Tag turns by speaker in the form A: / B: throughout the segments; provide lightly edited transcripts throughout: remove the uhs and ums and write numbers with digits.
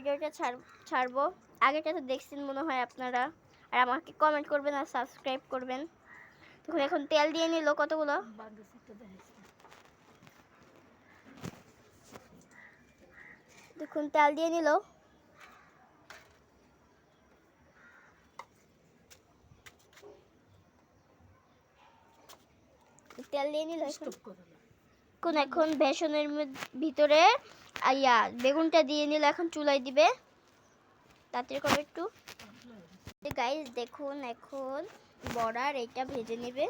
A: ভিডিওটা ছাড়বো। আগেটা তো দেখছেন মনে হয় আপনারা, আর আমাকে কমেন্ট করবেন আর সাবস্ক্রাইব করবেন। তখন এখন তেল দিয়ে নিল কতগুলো, দেখুন তেল দিয়ে নিল। তেল দিয়ে নিল এখন বেসনের ভিতরে বেগুনটা দিয়ে নিল। এখন চুলায় দিবে, তাড়াতাড়ি করে একটু। গাইস দেখুন এখন বড়ার এটা ভেজে নেবে।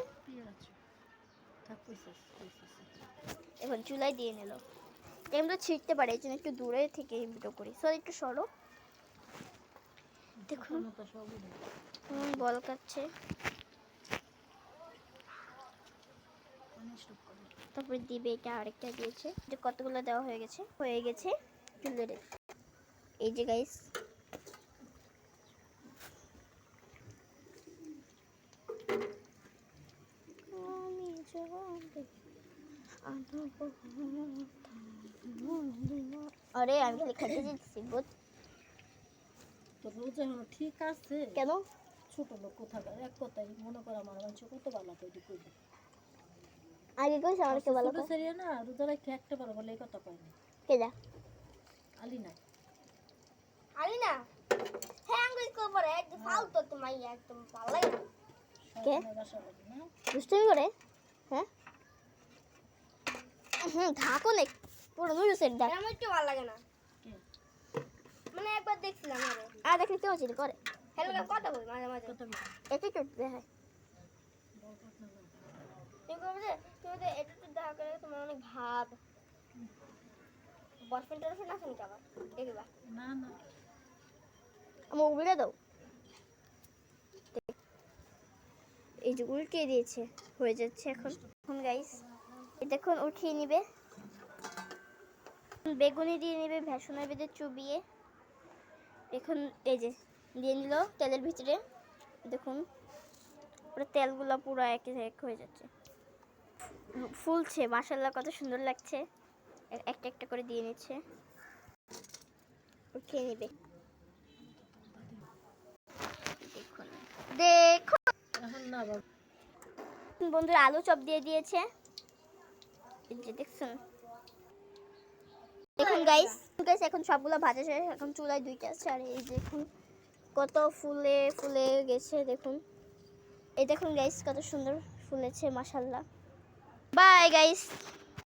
A: এখন চুলায় দিয়ে নিল। এমনি ছিটতে পারে, এই জন্য একটু দূরে থেকে ভিডিও করি। সরি একটু সরো। দেখুন বল কাচ্ছে, তারপরে দিবে। এটা আরেকটা দিয়েছে, যে কতগুলো দেওয়া হয়ে গেছে তুলে রে। এই যে গাইস আরে আমি খালি খেতে দিচ্ছি বুঝ।
B: ঠিক আছে
A: কেন
B: ছোট লোক কোথাকার, এক কথাই মনে কর আমার মানুষ কত ভালো তো এটুকু
A: আগে কইছ আমার কে ভালো
B: ছোট সেরিয়া না রোজা রাখতে একটা বড় বলে এই কথা কয় না।
A: কে যা
B: আলিনা
A: হ্যাঁ আঙ্গুল কো পরে একদম ফালতু তোমাই একদম ভালো লাগে না। কে দুষ্টুমি করে? হ্যাঁ ঢাকো নে পুরো নুডলসের ডাক। আমার একটু ভালো লাগে না, মানে একবার দেখছিলাম আর দেখলে কেউ চিনি করে। হ্যালো কথা বল মাঝে মাঝে একটু চটবে। হ্যাঁ তুমি এটা তো দেখা করে তোমার অনেক ভাব। বয়ফ্রেন্ড আছে না শুনতে আবার দেখবা
B: না না
A: আমার উল্টে দাও। এই যে উল্টে দিয়েছে, হয়ে যাচ্ছে এখন গাইস দেখুন উঠিয়ে নিবে। বেগুনি দিয়ে নেবে ভেষনের ভিতরে চুবিয়ে। এখন এই যে দিয়ে নিল তেলের ভিতরে। দেখুন পুরো তেলগুলো পুরো এক এক হয়ে যাচ্ছে, ফুলছে। মাশাআল্লাহ কত সুন্দর লাগছে। একটা একটা করে দিয়ে নিচ্ছে, উঠিয়ে নিবে। দেখুন বন্ধুরা আলু চপ দিয়ে দিয়েছে, এই যে দেখছেন। দেখুন গাইস এখন সবগুলো ভাজা শেষ। এখন চুলায় দুইটা আছে, আর এই দেখুন কত ফুলে ফুলে গেছে। দেখুন এই দেখুন গাইস কত সুন্দর ফুলেছে মাশাআল্লাহ। Bye guys.